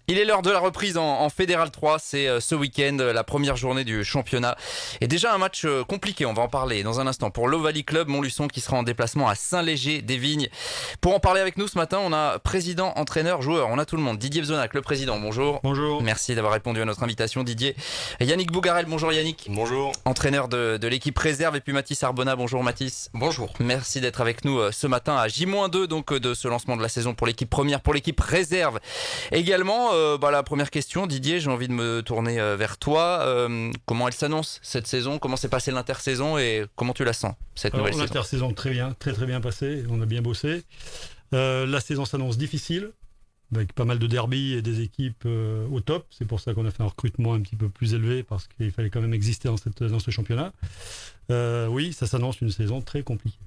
Il est l'heure de la reprise en Fédéral 3, c'est ce week-end, la première journée du championnat. Et déjà un match compliqué, on va en parler dans un instant, pour l'Ovalie Club Montluçon qui sera en déplacement à Saint-Léger-des-Vignes. Pour en parler avec nous ce matin, on a président, entraîneur, joueur, on a tout le monde. Didier Bzonac, le président, bonjour. Bonjour. Merci d'avoir répondu à notre invitation Didier. Et Yannick Bougarel, bonjour Yannick. Bonjour. Entraîneur de l'équipe réserve, et puis Mathis Arbona, bonjour Mathis. Bonjour. Merci d'être avec nous ce matin à J-2 donc de ce lancement de la saison pour l'équipe première, pour l'équipe réserve. Également, la première question, Didier, j'ai envie de me tourner vers toi. Comment elle s'annonce cette saison? Comment s'est passée l'intersaison et comment tu la sens cette nouvelle saison? L'intersaison très bien, très bien passée. On a bien bossé. La saison s'annonce difficile, avec pas mal de derbies et des équipes au top. C'est pour ça qu'on a fait un recrutement un petit peu plus élevé parce qu'il fallait quand même exister dans ce championnat. Oui, ça s'annonce une saison très compliquée.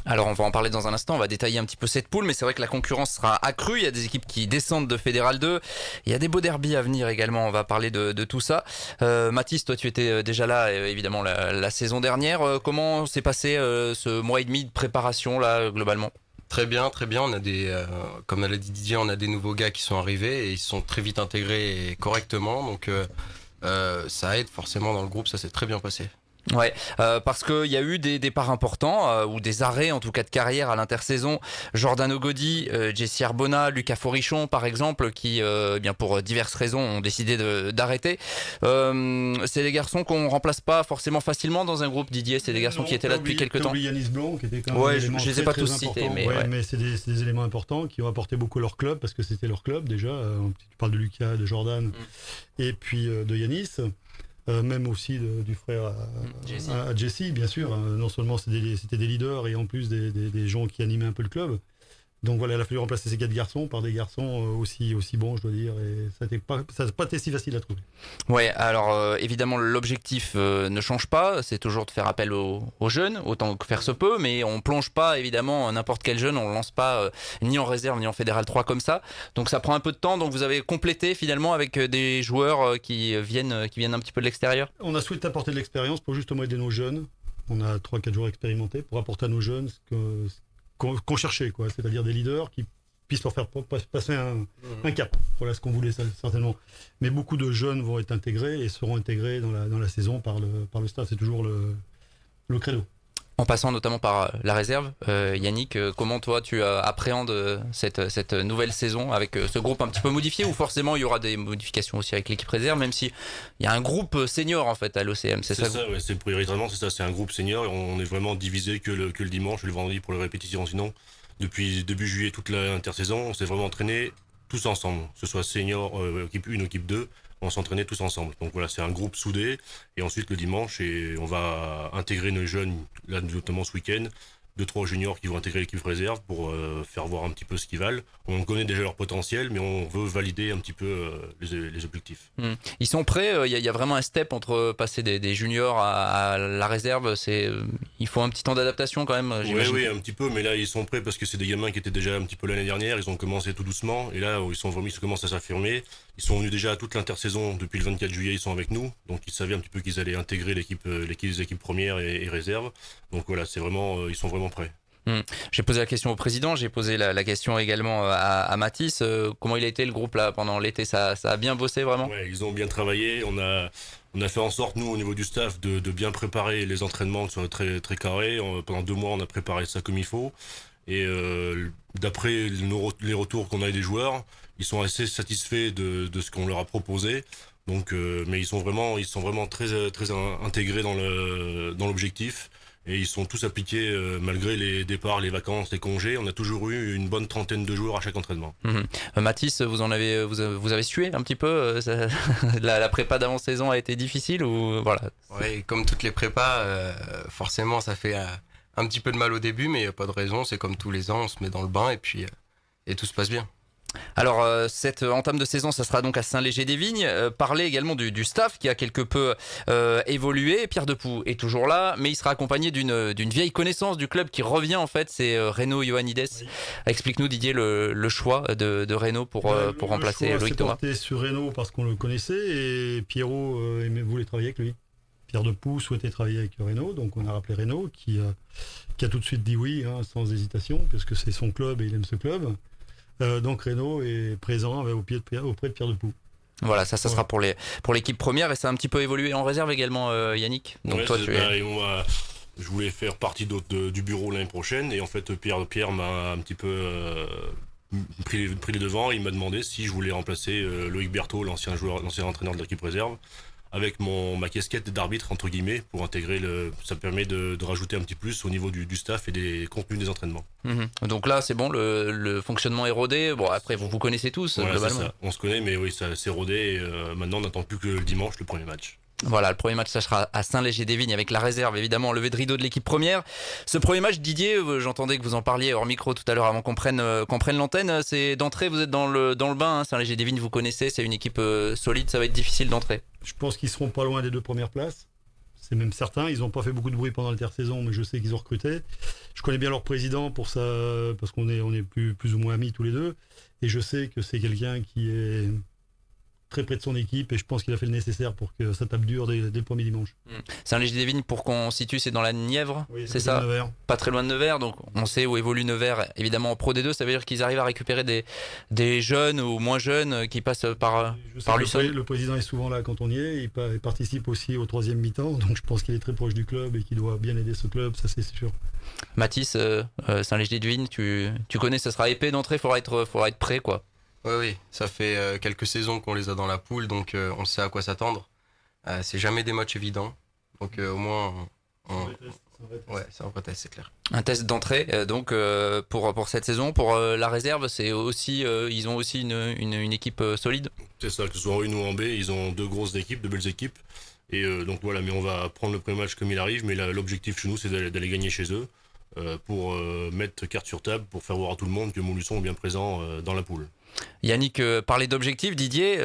Alors on va en parler dans un instant, on va détailler un petit peu cette poule, mais c'est vrai que la concurrence sera accrue, il y a des équipes qui descendent de Fédéral 2, il y a des beaux derbies à venir également, on va parler de tout ça. Mathis, toi tu étais déjà là évidemment la saison dernière, comment s'est passé ce mois et demi de préparation là globalement? Très bien. On a comme l'a dit Didier, on a des nouveaux gars qui sont arrivés et ils sont très vite intégrés et correctement, donc ça aide forcément dans le groupe, ça s'est très bien passé. Ouais, parce qu'il y a eu des départs importants ou des arrêts en tout cas de carrière à l'intersaison. Jordan Ogodi, Jesse Arbona, Lucas Forichon par exemple, qui bien pour diverses raisons ont décidé d'arrêter. C'est des garçons qu'on remplace pas forcément facilement dans un groupe. Didier, c'est des garçons qui étaient là depuis quelques temps. Yanis Blanc qui était quand même ouais, un élément je les ai pas tous cités, mais c'est des éléments importants qui ont apporté beaucoup à leur club parce que c'était leur club déjà. Tu parles de Lucas, de Jordan et puis de Yanis. Même aussi du frère à Jesse, bien sûr. Non seulement c'était des leaders et en plus des gens qui animaient un peu le club. Donc voilà, il a fallu remplacer ces 4 garçons par des garçons aussi bons, je dois dire. Et ça n'a pas été si facile à trouver. Ouais, alors évidemment l'objectif ne change pas, c'est toujours de faire appel aux jeunes, autant que faire se peut, mais on plonge pas évidemment n'importe quel jeune, on le lance pas ni en réserve ni en Fédéral 3 comme ça. Donc ça prend un peu de temps, donc vous avez complété finalement avec des joueurs qui viennent un petit peu de l'extérieur. On a souhaité apporter de l'expérience pour justement aider nos jeunes. On a 3-4 joueurs expérimentés pour apporter à nos jeunes qu'on cherchait, quoi. C'est-à-dire des leaders qui puissent leur faire passer un cap. Voilà ce qu'on voulait certainement. Mais beaucoup de jeunes vont être intégrés et seront intégrés dans la saison par le staff. C'est toujours le credo. En passant notamment par la réserve, Yannick, comment toi tu appréhendes cette nouvelle saison avec ce groupe un petit peu modifié, ou forcément il y aura des modifications aussi avec l'équipe réserve, même si il y a un groupe senior en fait à l'OCM, c'est ça? Ouais, c'est prioritairement c'est ça, c'est un groupe senior et on est vraiment divisé que le dimanche et le vendredi pour les répétitions. Sinon, depuis début juillet toute l'intersaison, on s'est vraiment entraîné tous ensemble, que ce soit senior, équipe 1, équipe 2, on s'entraînait tous ensemble. Donc voilà, c'est un groupe soudé. Et ensuite, le dimanche, on va intégrer nos jeunes, là, notamment ce week-end, 2-3 juniors qui vont intégrer l'équipe réserve pour faire voir un petit peu ce qu'ils valent. On connaît déjà leur potentiel, mais on veut valider un petit peu les objectifs. Ils sont prêts, il y a vraiment un step entre passer des juniors à la réserve. Il faut un petit temps d'adaptation quand même, j'imagine. Oui, un petit peu, mais là ils sont prêts parce que c'est des gamins qui étaient déjà un petit peu l'année dernière. Ils ont commencé tout doucement et là ils commencent à s'affirmer. Ils sont venus déjà à toute l'intersaison depuis le 24 juillet. Ils sont avec nous, donc ils savaient un petit peu qu'ils allaient intégrer les équipes premières et réserves. Donc voilà, ils sont vraiment prêts. J'ai posé la question au président, j'ai posé la question également à Mathis. Comment il a été le groupe là pendant l'été? Ça a bien bossé vraiment? Ouais, ils ont bien travaillé. On a fait en sorte, nous, au niveau du staff, de bien préparer les entraînements, que ce soit très, très carré. Pendant 2 mois, on a préparé ça comme il faut. Et d'après les retours qu'on a des joueurs, ils sont assez satisfaits de ce qu'on leur a proposé. Donc, mais ils sont vraiment très, très intégrés dans l'objectif. Et ils sont tous appliqués malgré les départs, les vacances, les congés. On a toujours eu une bonne trentaine de joueurs à chaque entraînement. Mathis, vous avez sué un petit peu la prépa d'avant-saison a été difficile ou voilà? Oui, comme toutes les prépas, forcément ça fait un petit peu de mal au début, mais il n'y a pas de raison. C'est comme tous les ans, on se met dans le bain et puis et tout se passe bien. Alors cette entame de saison, ça sera donc à Saint-Léger-des-Vignes. Parler également du staff qui a quelque peu évolué. Pierre Depoux est toujours là, mais il sera accompagné d'une vieille connaissance du club qui revient en fait, c'est Renaud Ioannidis. Oui. Explique-nous Didier le choix de Renaud pour remplacer Loïc Thomas. On sur Renaud parce qu'on le connaissait et Pierrot voulait travailler avec lui. Pierre Depoux souhaitait travailler avec Renaud, donc on a rappelé Renaud qui a tout de suite dit oui, sans hésitation, parce que c'est son club et il aime ce club. Donc Reynaud est présent auprès de Pierre Depoux. Voilà, ça sera pour l'équipe première et ça a un petit peu évolué en réserve également, Yannick. Donc toi, je voulais faire partie du bureau l'année prochaine et en fait Pierre m'a un petit peu pris les devants. Il m'a demandé si je voulais remplacer Loïc Berthaud, l'ancien entraîneur de l'équipe réserve, avec ma casquette d'arbitre entre guillemets pour intégrer ça permet de rajouter un petit plus au niveau du staff et des contenus des entraînements. Donc là c'est bon, le fonctionnement est rodé. Bon après vous connaissez tous globalement. Ça. On se connaît mais oui ça c'est rodé et maintenant on n'attend plus que le dimanche le premier match. Voilà, le premier match ça sera à Saint-Léger-des-Vignes avec la réserve évidemment levé de rideau de l'équipe première. Ce premier match, Didier, j'entendais que vous en parliez hors micro tout à l'heure avant qu'on prenne l'antenne. C'est d'entrée, vous êtes dans le bain, hein. Saint-Léger-des-Vignes vous connaissez, c'est une équipe solide, ça va être difficile d'entrer. Je pense qu'ils seront pas loin des 2 premières places. C'est même certain, ils n'ont pas fait beaucoup de bruit pendant l'intersaison, mais je sais qu'ils ont recruté. Je connais bien leur président pour ça, parce qu'on est plus ou moins amis tous les deux, et je sais que c'est quelqu'un qui est très près de son équipe et je pense qu'il a fait le nécessaire pour que ça tape dur dès le premier dimanche. Saint-Léger-des-Vignes, pour qu'on situe, c'est dans la Nièvre, oui, c'est ça, pas très loin de Nevers, donc on sait où évolue Nevers, évidemment en Pro D2, ça veut dire qu'ils arrivent à récupérer des jeunes ou moins jeunes qui passent par Luçon. Le président est souvent là quand on y est, il participe aussi au 3e mi-temps, donc je pense qu'il est très proche du club et qu'il doit bien aider ce club, ça c'est sûr. Mathis, Saint-Léger-des-Vignes, tu connais, ça sera épais d'entrée, faudra être prêt quoi. Oui, ça fait quelques saisons qu'on les a dans la poule, donc on sait à quoi s'attendre. C'est jamais des matchs évidents, donc au moins c'est un vrai test, c'est clair. Un test d'entrée, donc pour cette saison, pour la réserve, c'est aussi ils ont aussi une équipe solide. C'est ça, que ce soit en 1 ou en B, ils ont 2 grosses équipes, 2 belles équipes, et donc voilà, mais on va prendre le premier match comme il arrive, mais l'objectif chez nous c'est d'aller gagner chez eux pour mettre carte sur table, pour faire voir à tout le monde que Montluçon est bien présent dans la poule. Yannick parlait d'objectifs, Didier,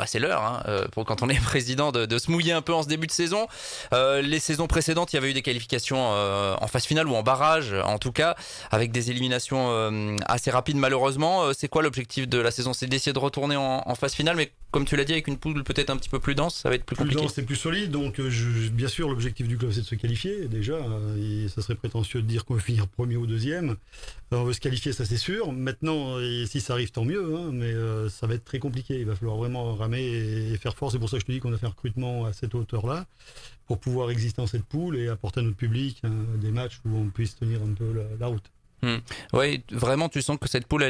c'est l'heure pour quand on est président de se mouiller un peu en ce début de saison. Les saisons précédentes, il y avait eu des qualifications en phase finale ou en barrage, en tout cas, avec des éliminations assez rapides malheureusement. C'est quoi l'objectif de la saison? C'est d'essayer de retourner en phase finale, mais comme tu l'as dit, avec une poule peut-être un petit peu plus dense, ça va être plus compliqué. Plus dense et plus solide, donc bien sûr l'objectif du club c'est de se qualifier déjà, et ça serait prétentieux de dire qu'on veut finir premier ou deuxième. On veut se qualifier, ça c'est sûr. Maintenant, si ça arrive tant mieux, mais ça va être très compliqué. Il va falloir vraiment ramer et faire fort. C'est pour ça que je te dis qu'on a fait un recrutement à cette hauteur-là pour pouvoir exister dans cette poule et apporter à notre public des matchs où on puisse tenir un peu la route. Oui, vraiment, tu sens que cette poule,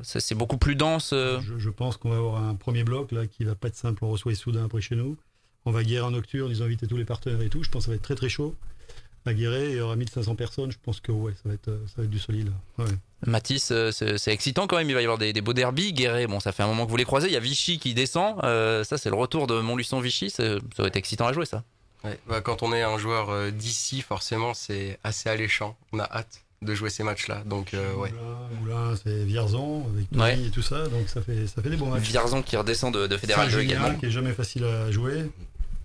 c'est beaucoup plus dense. Je pense qu'on va avoir un premier bloc là qui va pas être simple. On reçoit Issoudun après chez nous. On va guérir en nocturne, ils ont invité tous les partenaires et tout. Je pense que ça va être très très chaud. À Guéret, il y aura 1500 personnes, je pense que ça va être du solide. Ouais. Mathis, c'est excitant quand même, il va y avoir des beaux derbies. Guéret, bon, ça fait un moment que vous les croisez, il y a Vichy qui descend, ça c'est le retour de Montluçon-Vichy, ça va être excitant à jouer ça. Ouais, quand on est un joueur d'ici, forcément c'est assez alléchant, on a hâte de jouer ces matchs-là. Donc, Moulin, c'est Vierzon avec Tony et tout ça, donc ça fait des bons matchs. Vierzon qui redescend de Fédéral 2 également. Qui est jamais facile à jouer.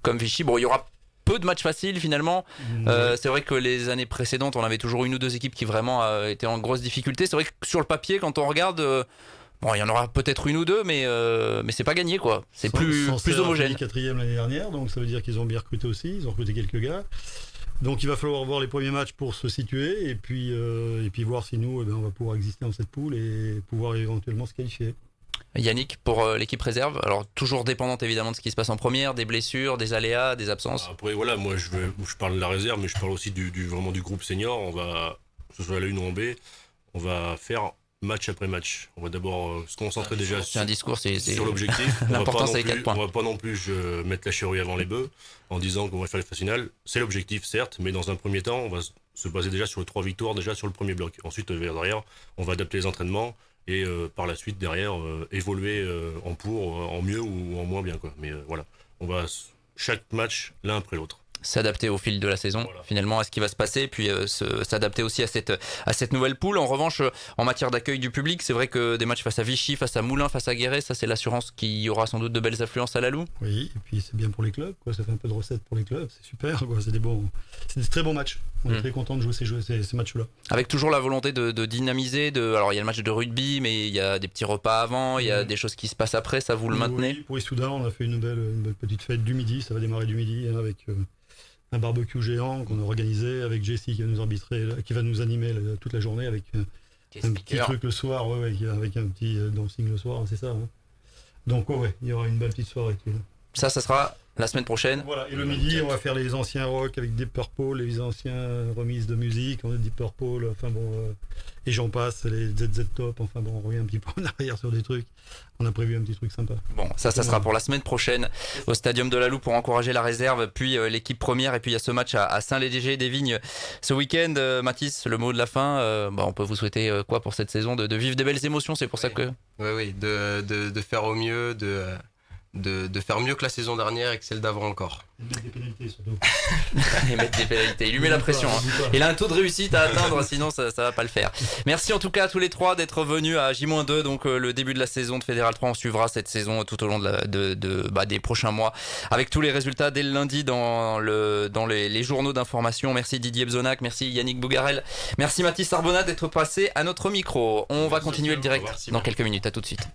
Comme Vichy, bon, il y aura peu de matchs faciles finalement. C'est vrai que les années précédentes, on avait toujours 1 ou 2 équipes qui vraiment étaient en grosse difficulté. C'est vrai que sur le papier, quand on regarde, il y en aura peut-être 1 ou 2, mais c'est pas gagné quoi. C'est plus homogène. Ils sont 4e l'année dernière, donc ça veut dire qu'ils ont bien recruté aussi. Ils ont recruté quelques gars. Donc il va falloir voir les premiers matchs pour se situer et puis voir si nous, on va pouvoir exister dans cette poule et pouvoir éventuellement se qualifier. Yannick, pour l'équipe réserve, alors toujours dépendante évidemment de ce qui se passe en première, des blessures, des aléas, des absences. Après voilà, moi je parle de la réserve, mais je parle aussi vraiment du groupe senior. On va, que ce soit à la 1 ou en B, on va faire match après match. On va d'abord se concentrer déjà sur l'objectif. L'important c'est les 4 points. On va pas non plus mettre la charrue avant les bœufs en disant qu'on va faire les phases finales. C'est l'objectif certes, mais dans un premier temps, on va se baser déjà sur les 3 victoires déjà sur le premier bloc. Ensuite derrière, on va adapter les entraînements. Et par la suite derrière évoluer en mieux ou en moins bien quoi. Mais voilà, on va chaque match l'un après l'autre. S'adapter au fil de la saison, finalement à ce qui va se passer, puis s'adapter aussi à cette nouvelle poule. En revanche, en matière d'accueil du public, c'est vrai que des matchs face à Vichy, face à Moulins, face à Guéret, ça c'est l'assurance qu'il y aura sans doute de belles affluences à la Loue. Oui, et puis c'est bien pour les clubs, quoi. Ça fait un peu de recettes pour les clubs, c'est super, quoi. C'est des très bons matchs. On est très content de jouer ces matchs-là. Avec toujours la volonté de dynamiser, alors il y a le match de rugby, mais il y a des petits repas avant, il y a des choses qui se passent après, ça vous le maintenez? Oui, pour Issoudun, on a fait une belle petite fête du midi, ça va démarrer du midi avec un barbecue géant qu'on a organisé avec Jessie qui va nous arbitrer, qui va nous animer toute la journée avec Un petit truc le soir, avec un petit dancing le soir, c'est ça. Hein. Donc il y aura une belle petite soirée. Ça sera la semaine prochaine. Voilà, et le midi, on va faire les anciens rock avec Deep Purple, les anciens remises de musique, on a Deep Purple, et j'en passe, les ZZ Top, on revient un petit peu en arrière sur des trucs. On a prévu un petit truc sympa. Bon, ça sera pour la semaine prochaine au Stadium de la Loupe pour encourager la réserve, puis l'équipe première, et puis il y a ce match à Saint-Léger-des-Vignes ce week-end. Mathis, le mot de la fin, on peut vous souhaiter quoi pour cette saison, de vivre des belles émotions, c'est pour ça que... Oui, de faire au mieux, de faire mieux que la saison dernière et que celle d'avant encore. Et mettre des pénalités surtout. Et mettre des pénalités. Il lui met la pression. Il a un taux de réussite à atteindre, sinon ça va pas le faire. Merci en tout cas à tous les trois d'être venus à J-2, donc le début de la saison de Fédéral 3. On suivra cette saison tout au long des prochains mois avec tous les résultats dès le lundi dans les journaux d'information. Merci Didier Bzonac, merci Yannick Bougarel, merci Mathis Arbonat d'être passé à notre micro. On va continuer le direct dans quelques minutes. À tout de suite.